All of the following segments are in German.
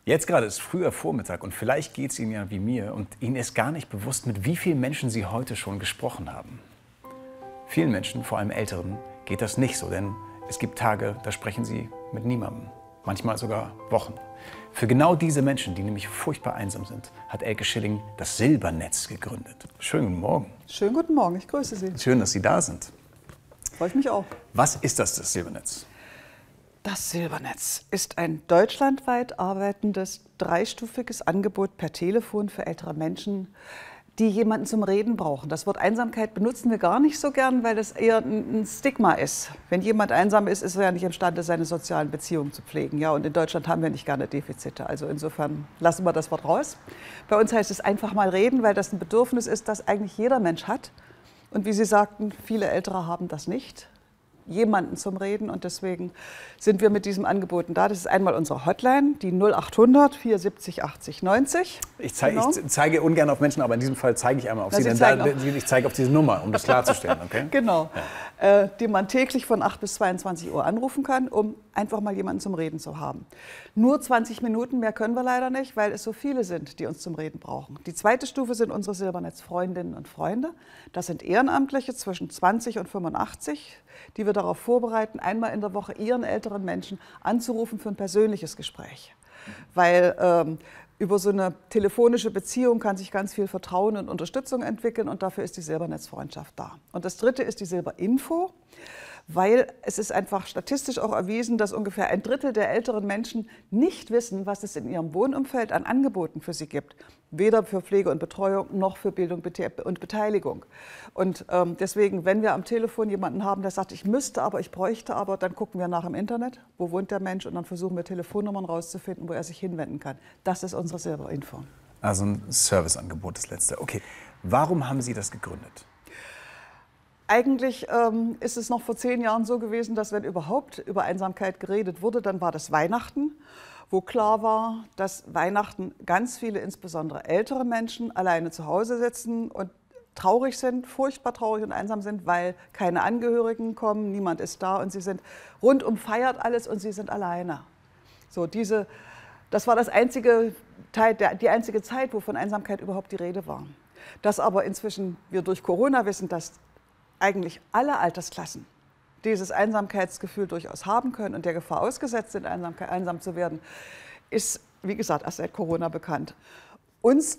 Jetzt gerade ist früher Vormittag und vielleicht geht es Ihnen ja wie mir und Ihnen ist gar nicht bewusst, mit wie vielen Menschen Sie heute schon gesprochen haben. Vielen Menschen, vor allem Älteren, geht das nicht so, denn es gibt Tage, da sprechen Sie mit niemandem, manchmal sogar Wochen. Für genau diese Menschen, die nämlich furchtbar einsam sind, hat Elke Schilling das Silbernetz gegründet. Schönen guten Morgen. Schönen guten Morgen, ich grüße Sie. Schön, dass Sie da sind. Freue ich mich auch. Was ist das Silbernetz? Das Silbernetz ist ein deutschlandweit arbeitendes, dreistufiges Angebot per Telefon für ältere Menschen, die jemanden zum Reden brauchen. Das Wort Einsamkeit benutzen wir gar nicht so gern, weil das eher ein Stigma ist. Wenn jemand einsam ist, ist er ja nicht imstande, seine sozialen Beziehungen zu pflegen. Ja, und in Deutschland haben wir nicht gerne Defizite. Also insofern lassen wir das Wort raus. Bei uns heißt es einfach mal reden, weil das ein Bedürfnis ist, das eigentlich jeder Mensch hat. Und wie Sie sagten, viele Ältere haben das nicht. Jemanden zum Reden, und deswegen sind wir mit diesem Angeboten da. Das ist einmal unsere Hotline, die 0800 470 80 90. Ich zeige ungern auf Menschen, aber in diesem Fall zeige ich einmal auf Sie, denn ich zeige auf diese Nummer, um das klarzustellen. Okay? Genau, ja. Die man täglich von 8 bis 22 Uhr anrufen kann, um einfach mal jemanden zum Reden zu haben. Nur 20 Minuten, mehr können wir leider nicht, weil es so viele sind, die uns zum Reden brauchen. Die zweite Stufe sind unsere Silbernetz-Freundinnen und Freunde. Das sind Ehrenamtliche zwischen 20 und 85, die wir darauf vorbereiten, einmal in der Woche ihren älteren Menschen anzurufen für ein persönliches Gespräch. Weil über so eine telefonische Beziehung kann sich ganz viel Vertrauen und Unterstützung entwickeln, und dafür ist die Silbernetzfreundschaft da. Und das dritte ist die Silberinfo, weil es ist einfach statistisch auch erwiesen, dass ungefähr ein Drittel der älteren Menschen nicht wissen, was es in ihrem Wohnumfeld an Angeboten für sie gibt. Weder für Pflege und Betreuung noch für Bildung und Beteiligung. Und deswegen, wenn wir am Telefon jemanden haben, der sagt, ich müsste aber, ich bräuchte aber, dann gucken wir nach im Internet, wo wohnt der Mensch, und dann versuchen wir Telefonnummern rauszufinden, wo er sich hinwenden kann. Das ist unsere Silberinfo. Also ein Serviceangebot, das letzte. Okay, warum haben Sie das gegründet? Eigentlich ist es noch vor 10 Jahren so gewesen, dass wenn überhaupt über Einsamkeit geredet wurde, dann war das Weihnachten, wo klar war, dass Weihnachten ganz viele, insbesondere ältere Menschen, alleine zu Hause sitzen und traurig sind, furchtbar traurig und einsam sind, weil keine Angehörigen kommen, niemand ist da und sie sind rundum feiert alles und sie sind alleine. So, das war die einzige Zeit, wo von Einsamkeit überhaupt die Rede war. Dass aber inzwischen wir durch Corona wissen, dass eigentlich alle Altersklassen dieses Einsamkeitsgefühl durchaus haben können und der Gefahr ausgesetzt sind, einsam zu werden, ist, wie gesagt, erst seit Corona bekannt. Uns,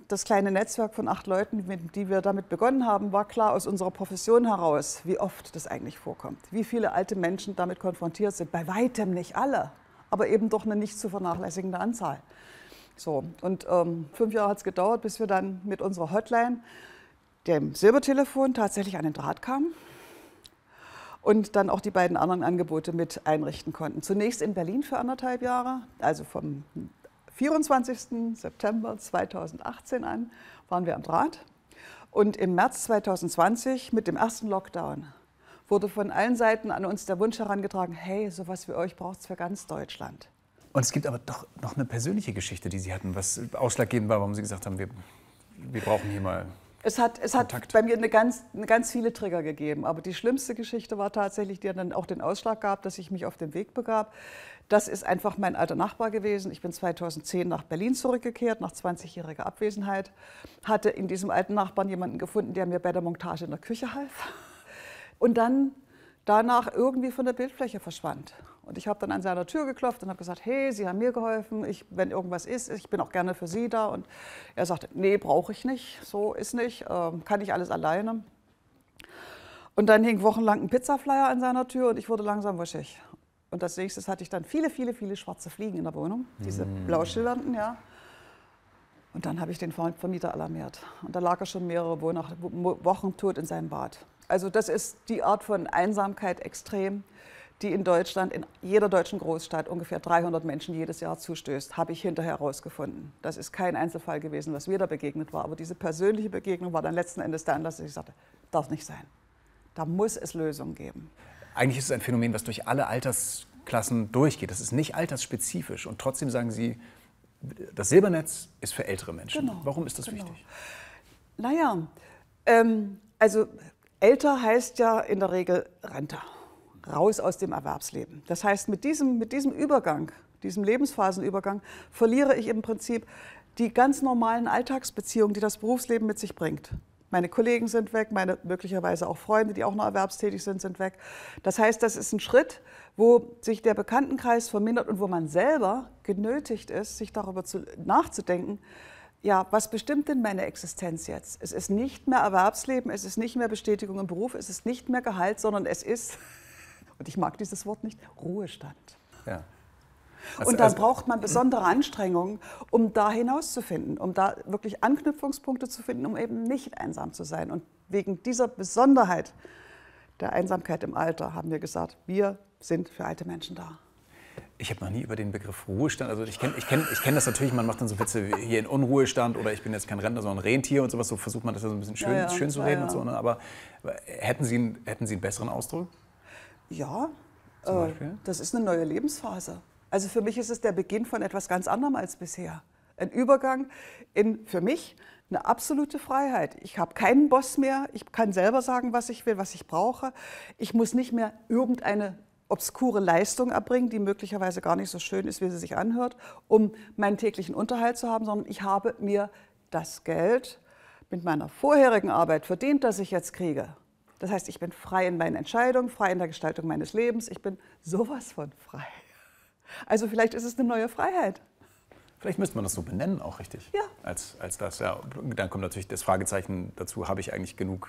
das kleine Netzwerk von 8 Leuten, mit die wir damit begonnen haben, war klar aus unserer Profession heraus, wie oft das eigentlich vorkommt. Wie viele alte Menschen damit konfrontiert sind. Bei weitem nicht alle, aber eben doch eine nicht zu vernachlässigende Anzahl. So, und 5 Jahre hat es gedauert, bis wir dann mit unserer Hotline, dem Silbertelefon, tatsächlich an den Draht kamen und dann auch die beiden anderen Angebote mit einrichten konnten. Zunächst in Berlin für 1,5 Jahre, also vom 24. September 2018 an waren wir am Draht. Und im März 2020 mit dem ersten Lockdown wurde von allen Seiten an uns der Wunsch herangetragen, hey, sowas wie euch braucht es für ganz Deutschland. Und es gibt aber doch noch eine persönliche Geschichte, die Sie hatten, was ausschlaggebend war, warum Sie gesagt haben, wir brauchen hier mal Es hat bei mir ganz viele Trigger gegeben, aber die schlimmste Geschichte war tatsächlich, die dann auch den Ausschlag gab, dass ich mich auf den Weg begab. Das ist einfach mein alter Nachbar gewesen. Ich bin 2010 nach Berlin zurückgekehrt, nach 20-jähriger Abwesenheit. Hatte in diesem alten Nachbarn jemanden gefunden, der mir bei der Montage in der Küche half. Und dann danach irgendwie von der Bildfläche verschwand. Und ich habe dann an seiner Tür geklopft und habe gesagt, hey, Sie haben mir geholfen, wenn irgendwas ist, ich bin auch gerne für Sie da. Und er sagte, nee, brauche ich nicht, so ist nicht, kann ich alles alleine. Und dann hing wochenlang ein Pizzaflyer an seiner Tür und ich wurde langsam wuschig. Und als nächstes hatte ich dann viele, viele, viele schwarze Fliegen in der Wohnung, diese blau schillernden, ja. Und dann habe ich den Vermieter alarmiert. Und da lag er schon mehrere Wochen tot in seinem Bad. Also das ist die Art von Einsamkeit extrem, die in Deutschland, in jeder deutschen Großstadt ungefähr 300 Menschen jedes Jahr zustößt, habe ich hinterher herausgefunden. Das ist kein Einzelfall gewesen, was mir da begegnet war. Aber diese persönliche Begegnung war dann letzten Endes der Anlass, dass ich sagte, darf nicht sein. Da muss es Lösungen geben. Eigentlich ist es ein Phänomen, was durch alle Altersklassen durchgeht. Das ist nicht altersspezifisch. Und trotzdem sagen Sie, das Silbernetz ist für ältere Menschen. Genau, Warum ist das wichtig? Naja, also älter heißt ja in der Regel Rente, raus aus dem Erwerbsleben. Das heißt, mit diesem Übergang diesem Lebensphasenübergang, verliere ich im Prinzip die ganz normalen Alltagsbeziehungen, die das Berufsleben mit sich bringt. Meine Kollegen sind weg, meine möglicherweise auch Freunde, die auch noch erwerbstätig sind weg. Das heißt, das ist ein Schritt, wo sich der Bekanntenkreis vermindert und wo man selber genötigt ist, sich darüber nachzudenken, ja, was bestimmt denn meine Existenz jetzt? Es ist nicht mehr Erwerbsleben, es ist nicht mehr Bestätigung im Beruf, es ist nicht mehr Gehalt, sondern es ist, und ich mag dieses Wort nicht, Ruhestand. Ja. Und dann braucht man besondere Anstrengungen, um da hinauszufinden, um da wirklich Anknüpfungspunkte zu finden, um eben nicht einsam zu sein. Und wegen dieser Besonderheit der Einsamkeit im Alter haben wir gesagt, wir sind für alte Menschen da. Ich habe noch nie über den Begriff Ruhestand, also ich kenn das natürlich, man macht dann so Witze wie hier in Unruhestand oder ich bin jetzt kein Rentner, sondern Rentier und sowas, so versucht man das ja so ein bisschen schön zu reden und so. Ne? Aber hätten Sie einen besseren Ausdruck? Ja, das ist eine neue Lebensphase. Also für mich ist es der Beginn von etwas ganz anderem als bisher. Ein Übergang in, für mich, eine absolute Freiheit. Ich habe keinen Boss mehr, ich kann selber sagen, was ich will, was ich brauche. Ich muss nicht mehr irgendeine obskure Leistung erbringen, die möglicherweise gar nicht so schön ist, wie sie sich anhört, um meinen täglichen Unterhalt zu haben, sondern ich habe mir das Geld mit meiner vorherigen Arbeit verdient, das ich jetzt kriege. Das heißt, ich bin frei in meinen Entscheidungen, frei in der Gestaltung meines Lebens. Ich bin sowas von frei. Also vielleicht ist es eine neue Freiheit. Vielleicht müsste man das so benennen, auch richtig. Ja. Als das, ja. Dann kommt natürlich das Fragezeichen dazu, habe ich eigentlich genug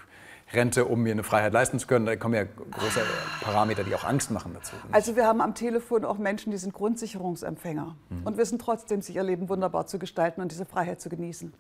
Rente, um mir eine Freiheit leisten zu können? Da kommen ja große Parameter, die auch Angst machen dazu. Also wir haben am Telefon auch Menschen, die sind Grundsicherungsempfänger und wissen trotzdem, sich ihr Leben wunderbar zu gestalten und diese Freiheit zu genießen.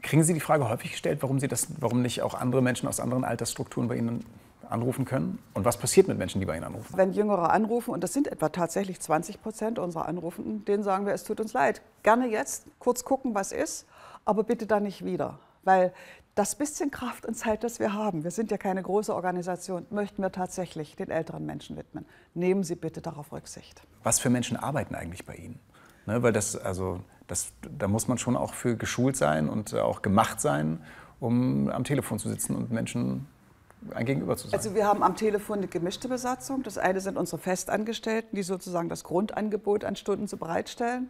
Kriegen Sie die Frage häufig gestellt, warum nicht auch andere Menschen aus anderen Altersstrukturen bei Ihnen anrufen können? Und was passiert mit Menschen, die bei Ihnen anrufen? Wenn Jüngere anrufen, und das sind etwa tatsächlich 20% unserer Anrufenden, denen sagen wir, es tut uns leid. Gerne jetzt kurz gucken, was ist, aber bitte dann nicht wieder. Weil das bisschen Kraft und Zeit, das wir haben, wir sind ja keine große Organisation, möchten wir tatsächlich den älteren Menschen widmen. Nehmen Sie bitte darauf Rücksicht. Was für Menschen arbeiten eigentlich bei Ihnen? Ne, weil da muss man schon auch für geschult sein und auch gemacht sein, um am Telefon zu sitzen und Menschen ein Gegenüber zu sein. Also wir haben am Telefon eine gemischte Besatzung. Das eine sind unsere Festangestellten, die sozusagen das Grundangebot an Stunden zu bereitstellen.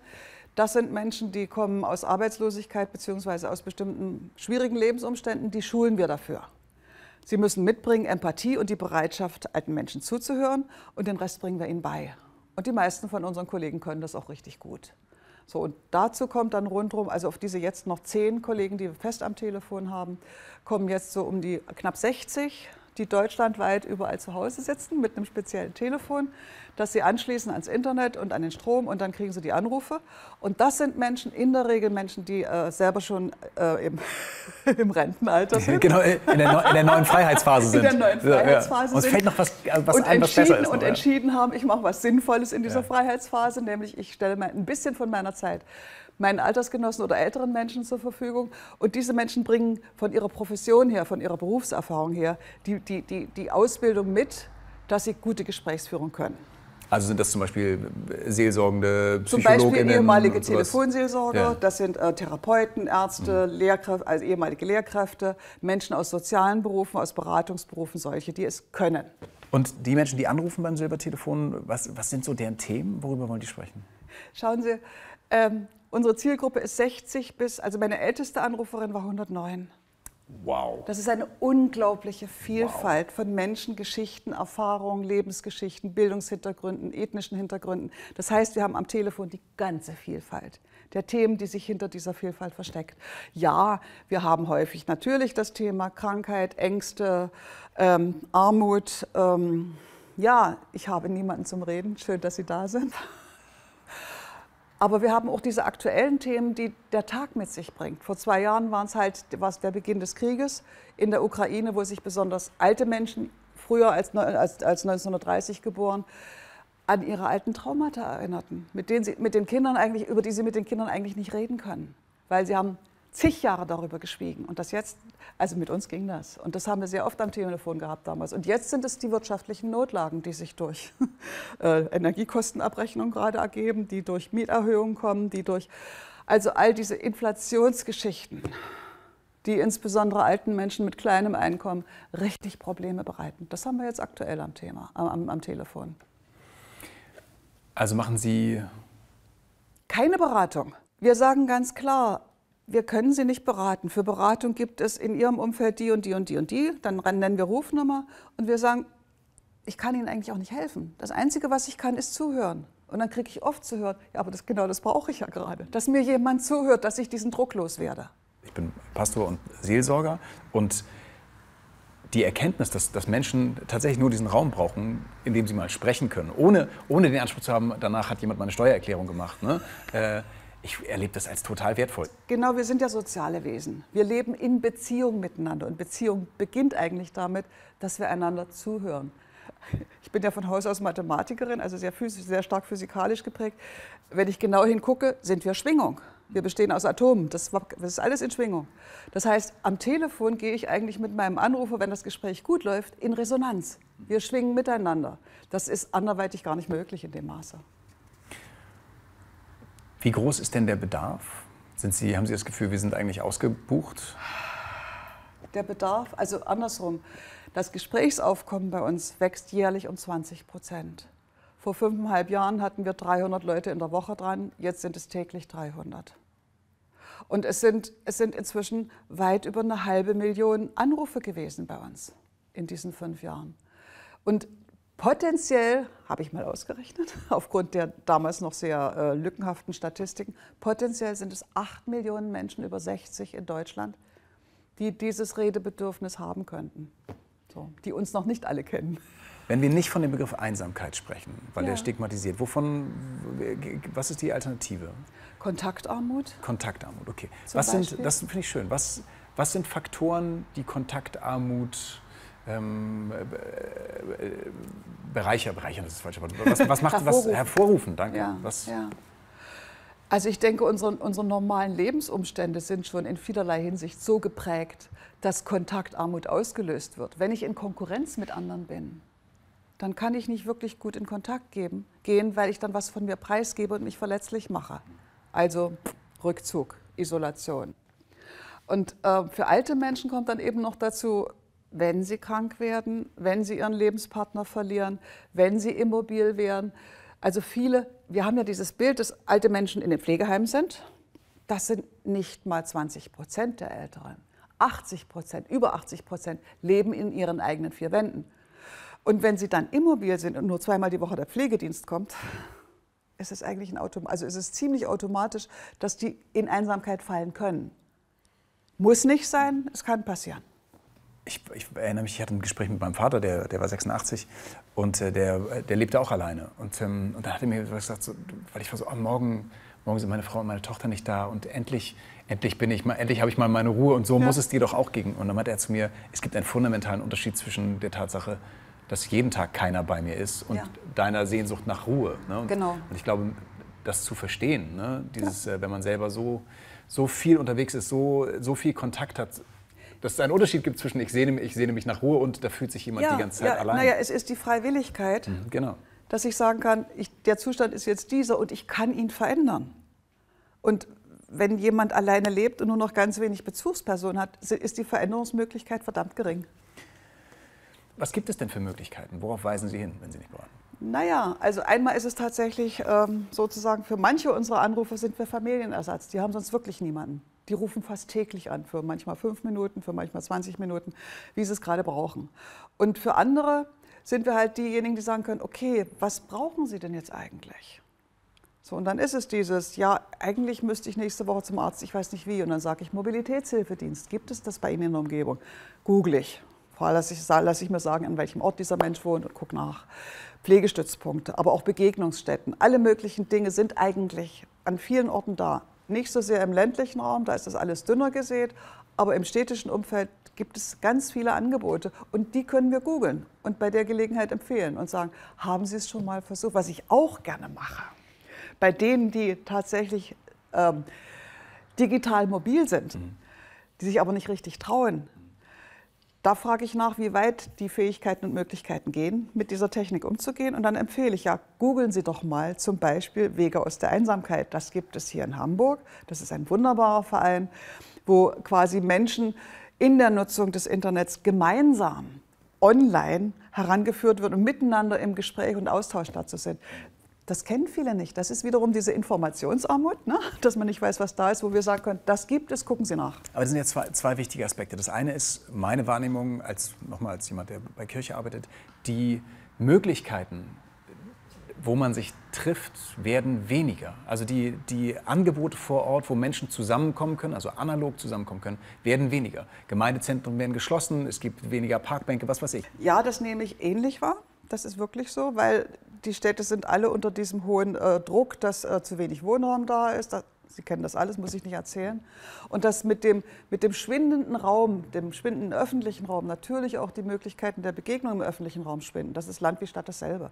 Das sind Menschen, die kommen aus Arbeitslosigkeit bzw. aus bestimmten schwierigen Lebensumständen, die schulen wir dafür. Sie müssen mitbringen Empathie und die Bereitschaft, alten Menschen zuzuhören, und den Rest bringen wir ihnen bei. Und die meisten von unseren Kollegen können das auch richtig gut. So, und dazu kommt dann rundherum, also auf diese jetzt noch 10 Kollegen, die wir fest am Telefon haben, kommen jetzt so um die knapp 60, die deutschlandweit überall zu Hause sitzen mit einem speziellen Telefon, das sie anschließen ans Internet und an den Strom, und dann kriegen sie die Anrufe. Und das sind Menschen, in der Regel Menschen, die selber schon im Rentenalter sind. Genau, in der neuen Freiheitsphase sind. In der neuen Freiheitsphase sind. Uns fällt noch was ein, was besser ist. Und entschieden haben, ich mache was Sinnvolles in dieser Freiheitsphase, nämlich ich stelle mir ein bisschen von meiner Zeit meinen Altersgenossen oder älteren Menschen zur Verfügung. Und diese Menschen bringen von ihrer Profession her, von ihrer Berufserfahrung her, die Ausbildung mit, dass sie gute Gesprächsführung können. Also sind das zum Beispiel seelsorgende Psychologinnen? Zum Beispiel ehemalige Telefonseelsorger, das sind Therapeuten, Ärzte, Lehrkräfte, also ehemalige Lehrkräfte, Menschen aus sozialen Berufen, aus Beratungsberufen, solche, die es können. Und die Menschen, die anrufen beim Silbertelefon, was sind so deren Themen? Worüber wollen die sprechen? Schauen Sie, unsere Zielgruppe ist 60 bis, also meine älteste Anruferin war 109. Wow. Das ist eine unglaubliche Vielfalt von Menschen, Geschichten, Erfahrungen, Lebensgeschichten, Bildungshintergründen, ethnischen Hintergründen. Das heißt, wir haben am Telefon die ganze Vielfalt der Themen, die sich hinter dieser Vielfalt versteckt. Ja, wir haben häufig natürlich das Thema Krankheit, Ängste, Armut. Ja, ich habe niemanden zum Reden. Schön, dass Sie da sind. Aber wir haben auch diese aktuellen Themen, die der Tag mit sich bringt. Vor 2 Jahren war es der Beginn des Krieges in der Ukraine, wo sich besonders alte Menschen, früher als 1930 geboren, an ihre alten Traumata erinnerten, über die sie mit den Kindern eigentlich nicht reden können, weil sie haben zig Jahre darüber geschwiegen. Und das jetzt, also mit uns ging das. Und das haben wir sehr oft am Telefon gehabt damals. Und jetzt sind es die wirtschaftlichen Notlagen, die sich durch Energiekostenabrechnung gerade ergeben, die durch Mieterhöhungen kommen, also all diese Inflationsgeschichten, die insbesondere alten Menschen mit kleinem Einkommen richtig Probleme bereiten. Das haben wir jetzt aktuell am Telefon. Also machen Sie keine Beratung. Wir sagen ganz klar, wir können Sie nicht beraten. Für Beratung gibt es in Ihrem Umfeld die und die und die und die. Dann nennen wir Rufnummer und wir sagen, ich kann Ihnen eigentlich auch nicht helfen. Das Einzige, was ich kann, ist zuhören. Und dann kriege ich oft zu hören, ja, aber genau das brauche ich ja gerade. Dass mir jemand zuhört, dass ich diesen Druck loswerde. Ich bin Pastor und Seelsorger und die Erkenntnis, dass Menschen tatsächlich nur diesen Raum brauchen, in dem sie mal sprechen können, ohne den Anspruch zu haben, danach hat jemand mal eine Steuererklärung gemacht. Ne? Ich erlebe das als total wertvoll. Genau, wir sind ja soziale Wesen. Wir leben in Beziehung miteinander. Und Beziehung beginnt eigentlich damit, dass wir einander zuhören. Ich bin ja von Haus aus Mathematikerin, also sehr stark physikalisch geprägt. Wenn ich genau hingucke, sind wir Schwingung. Wir bestehen aus Atomen, das ist alles in Schwingung. Das heißt, am Telefon gehe ich eigentlich mit meinem Anrufer, wenn das Gespräch gut läuft, in Resonanz. Wir schwingen miteinander. Das ist anderweitig gar nicht möglich in dem Maße. Wie groß ist denn der Bedarf? Haben Sie das Gefühl, wir sind eigentlich ausgebucht? Der Bedarf, also andersrum, das Gesprächsaufkommen bei uns wächst jährlich um 20%. Vor 5,5 Jahren hatten wir 300 Leute in der Woche dran, jetzt sind es täglich 300. Und es sind inzwischen weit über 500.000 Anrufe gewesen bei uns in diesen 5 Jahren. Und potenziell, habe ich mal ausgerechnet, aufgrund der damals noch sehr lückenhaften Statistiken, potenziell sind es 8 Millionen Menschen über 60 in Deutschland, die dieses Redebedürfnis haben könnten, so, die uns noch nicht alle kennen. Wenn wir nicht von dem Begriff Einsamkeit sprechen, weil der stigmatisiert, was ist die Alternative? Kontaktarmut. Kontaktarmut, okay. Das finde ich schön. Was sind Faktoren, die Kontaktarmut bereichern, das ist das falsche Wort. Was macht was hervorrufen? Danke. Ja, ja. Also ich denke, unsere normalen Lebensumstände sind schon in vielerlei Hinsicht so geprägt, dass Kontaktarmut ausgelöst wird. Wenn ich in Konkurrenz mit anderen bin, dann kann ich nicht wirklich gut in Kontakt gehen, weil ich dann was von mir preisgebe und mich verletzlich mache. Also Rückzug, Isolation. Und für alte Menschen kommt dann eben noch dazu, wenn sie krank werden, wenn sie ihren Lebenspartner verlieren, wenn sie immobil werden. Also wir haben ja dieses Bild, dass alte Menschen in den Pflegeheimen sind. Das sind nicht mal 20% der Älteren. 80%, über 80% leben in ihren eigenen 4 Wänden. Und wenn sie dann immobil sind und nur 2-mal die Woche der Pflegedienst kommt, ist es eigentlich ist es ziemlich automatisch, dass die in Einsamkeit fallen können. Muss nicht sein, es kann passieren. Ich erinnere mich, ich hatte ein Gespräch mit meinem Vater, der war 86 und der lebte auch alleine. Und dann hat er mir gesagt, so, weil ich war so, morgen sind meine Frau und meine Tochter nicht da und endlich habe ich mal meine Ruhe und so muss es dir doch auch gehen. Und dann meinte er zu mir, es gibt einen fundamentalen Unterschied zwischen der Tatsache, dass jeden Tag keiner bei mir ist und deiner Sehnsucht nach Ruhe. Ne? Genau. Und ich glaube, das zu verstehen, ne? Wenn man selber so viel unterwegs ist, so viel Kontakt hat, dass es einen Unterschied gibt zwischen ich sehne mich nach Ruhe und da fühlt sich jemand die ganze Zeit allein. Naja, es ist die Freiwilligkeit, genau. Dass ich sagen kann, der Zustand ist jetzt dieser und ich kann ihn verändern. Und wenn jemand alleine lebt und nur noch ganz wenig Bezugsperson hat, ist die Veränderungsmöglichkeit verdammt gering. Was gibt es denn für Möglichkeiten? Worauf weisen Sie hin, wenn Sie nicht beraten? Naja, also einmal ist es tatsächlich sozusagen, für manche unserer Anrufer sind wir Familienersatz. Die haben sonst wirklich niemanden. Die rufen fast täglich an, für manchmal 5 Minuten, für manchmal 20 Minuten, wie sie es gerade brauchen. Und für andere sind wir halt diejenigen, die sagen können, okay, was brauchen Sie denn jetzt eigentlich? So, und dann ist es dieses, ja, eigentlich müsste ich nächste Woche zum Arzt, ich weiß nicht wie. Und dann sage ich, Mobilitätshilfedienst, gibt es das bei Ihnen in der Umgebung? Google ich. Vorher lasse ich mir sagen, an welchem Ort dieser Mensch wohnt und gucke nach. Pflegestützpunkte, aber auch Begegnungsstätten. Alle möglichen Dinge sind eigentlich an vielen Orten da. Nicht so sehr im ländlichen Raum, da ist das alles dünner gesät, aber im städtischen Umfeld gibt es ganz viele Angebote und die können wir googeln und bei der Gelegenheit empfehlen und sagen, haben Sie es schon mal versucht, was ich auch gerne mache. Bei denen, die tatsächlich digital mobil sind, die sich aber nicht richtig trauen, da frage ich nach, wie weit die Fähigkeiten und Möglichkeiten gehen, mit dieser Technik umzugehen. Und dann empfehle ich, ja, googeln Sie doch mal zum Beispiel Wege aus der Einsamkeit. Das gibt es hier in Hamburg. Das ist ein wunderbarer Verein, wo quasi Menschen in der Nutzung des Internets gemeinsam online herangeführt wird und miteinander im Gespräch und Austausch dazu sind. Das kennen viele nicht. Das ist wiederum diese Informationsarmut, ne? Dass man nicht weiß, was da ist, wo wir sagen können, das gibt es, gucken Sie nach. Aber das sind ja zwei wichtige Aspekte. Das eine ist meine Wahrnehmung nochmal als jemand, der bei Kirche arbeitet, die Möglichkeiten, wo man sich trifft, werden weniger. Also die Angebote vor Ort, wo Menschen zusammenkommen können, also analog zusammenkommen können, werden weniger. Gemeindezentren werden geschlossen, es gibt weniger Parkbänke, was weiß ich. Ja, das nehme ich ähnlich wahr. Das ist wirklich so, weil die Städte sind alle unter diesem hohen Druck, dass zu wenig Wohnraum da ist. Sie kennen das alles, muss ich nicht erzählen. Und dass mit dem schwindenden Raum, dem schwindenden öffentlichen Raum, natürlich auch die Möglichkeiten der Begegnung im öffentlichen Raum schwinden. Das ist Land wie Stadt dasselbe.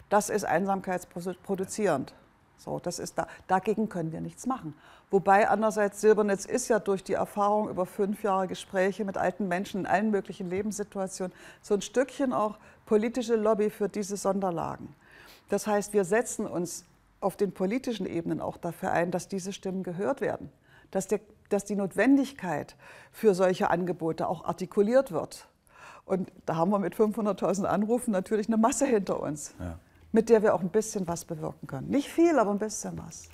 Das ist einsamkeitsproduzierend. So, das ist dagegen können wir nichts machen. Wobei andererseits Silbernetz ist ja durch die Erfahrung über 5 Jahre Gespräche mit alten Menschen in allen möglichen Lebenssituationen so ein Stückchen auch politische Lobby für diese Sonderlagen. Das heißt, wir setzen uns auf den politischen Ebenen auch dafür ein, dass diese Stimmen gehört werden, dass die Notwendigkeit für solche Angebote auch artikuliert wird. Und da haben wir mit 500.000 Anrufen natürlich eine Masse hinter uns, ja, mit der wir auch ein bisschen was bewirken können. Nicht viel, aber ein bisschen was.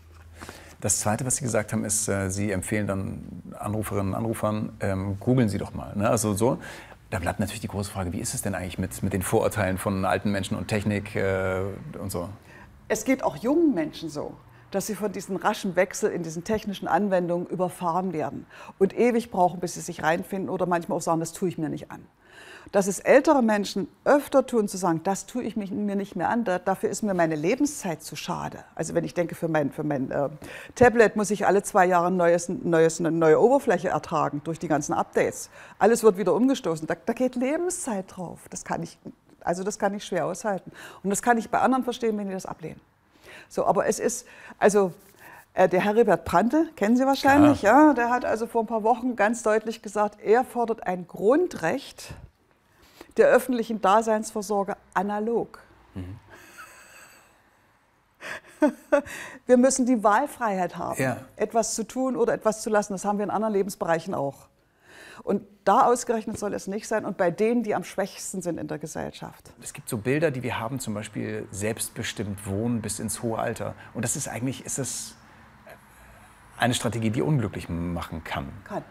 Das Zweite, was Sie gesagt haben, ist, Sie empfehlen dann Anruferinnen und Anrufern, googeln Sie doch mal. Ne? Also so. Da bleibt natürlich die große Frage, wie ist es denn eigentlich mit den Vorurteilen von alten Menschen und Technik und so? Es geht auch jungen Menschen so, dass sie von diesem raschen Wechsel in diesen technischen Anwendungen überfahren werden und ewig brauchen, bis sie sich reinfinden oder manchmal auch sagen, das tue ich mir nicht an. Dass es ältere Menschen öfter tun, zu sagen, das tue ich mir nicht mehr an, dafür ist mir meine Lebenszeit zu schade. Also wenn ich denke, für mein Tablet muss ich alle 2 Jahre eine neue Oberfläche ertragen durch die ganzen Updates. Alles wird wieder umgestoßen, da geht Lebenszeit drauf. Das kann ich schwer aushalten. Und das kann ich bei anderen verstehen, wenn die das ablehnen. So, aber es ist, also der Heribert Prantl, kennen Sie wahrscheinlich, ja, der hat also vor ein paar Wochen ganz deutlich gesagt, er fordert ein Grundrecht der öffentlichen Daseinsvorsorge analog. Mhm. Wir müssen die Wahlfreiheit haben, ja, etwas zu tun oder etwas zu lassen. Das haben wir in anderen Lebensbereichen auch. Und da ausgerechnet soll es nicht sein und bei denen, die am schwächsten sind in der Gesellschaft. Es gibt so Bilder, die wir haben, zum Beispiel selbstbestimmt wohnen bis ins hohe Alter. Und das ist eigentlich eine Strategie, die unglücklich machen kann. Kann.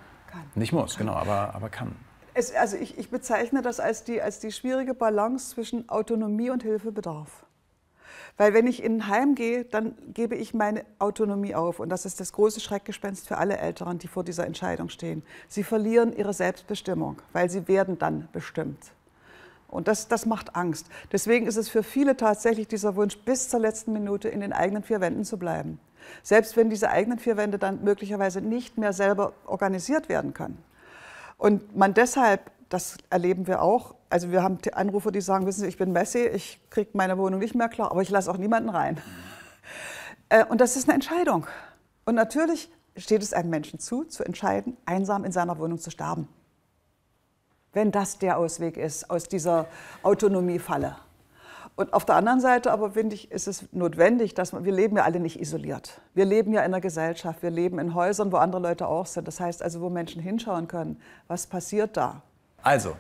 Nicht muss, genau, aber kann. Also ich bezeichne das als die schwierige Balance zwischen Autonomie und Hilfebedarf. Weil wenn ich in ein Heim gehe, dann gebe ich meine Autonomie auf. Und das ist das große Schreckgespenst für alle Älteren, die vor dieser Entscheidung stehen. Sie verlieren ihre Selbstbestimmung, weil sie werden dann bestimmt. Und das macht Angst. Deswegen ist es für viele tatsächlich dieser Wunsch, bis zur letzten Minute in den eigenen 4 Wänden zu bleiben. Selbst wenn diese eigenen 4 Wände dann möglicherweise nicht mehr selber organisiert werden können. Und man deshalb, das erleben wir auch, also wir haben Anrufer, die sagen, wissen Sie, ich bin Messi, ich kriege meine Wohnung nicht mehr klar, aber ich lasse auch niemanden rein. Und das ist eine Entscheidung. Und natürlich steht es einem Menschen zu entscheiden, einsam in seiner Wohnung zu sterben. Wenn das der Ausweg ist aus dieser Autonomiefalle. Und auf der anderen Seite aber, finde ich, ist es notwendig, dass wir leben ja alle nicht isoliert. Wir leben ja in der Gesellschaft, wir leben in Häusern, wo andere Leute auch sind. Das heißt also, wo Menschen hinschauen können, was passiert da? Also,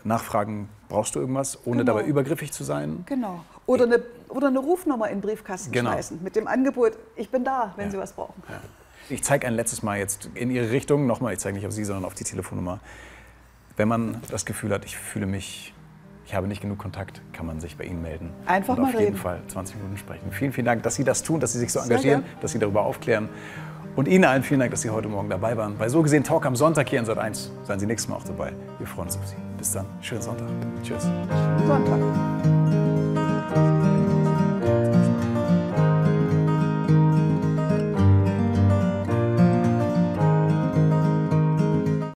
Nachfragen, brauchst du irgendwas, ohne dabei übergriffig zu sein? Genau. Oder eine Rufnummer in den Briefkasten schmeißen mit dem Angebot, ich bin da, wenn Sie was brauchen. Ja. Ich zeige ein letztes Mal jetzt in Ihre Richtung, nochmal, ich zeige nicht auf Sie, sondern auf die Telefonnummer. Wenn man das Gefühl hat, ich habe nicht genug Kontakt, kann man sich bei Ihnen melden. Einfach und mal auf jeden Fall 20 Minuten sprechen. Vielen, vielen Dank, dass Sie das tun, dass Sie sich so engagieren, dass Sie darüber aufklären. Und Ihnen allen vielen Dank, dass Sie heute Morgen dabei waren. Bei So gesehen Talk am Sonntag hier in Sat.1. Seien Sie nächstes Mal auch dabei. Wir freuen uns auf Sie. Bis dann. Schönen Sonntag. Tschüss. Sonntag.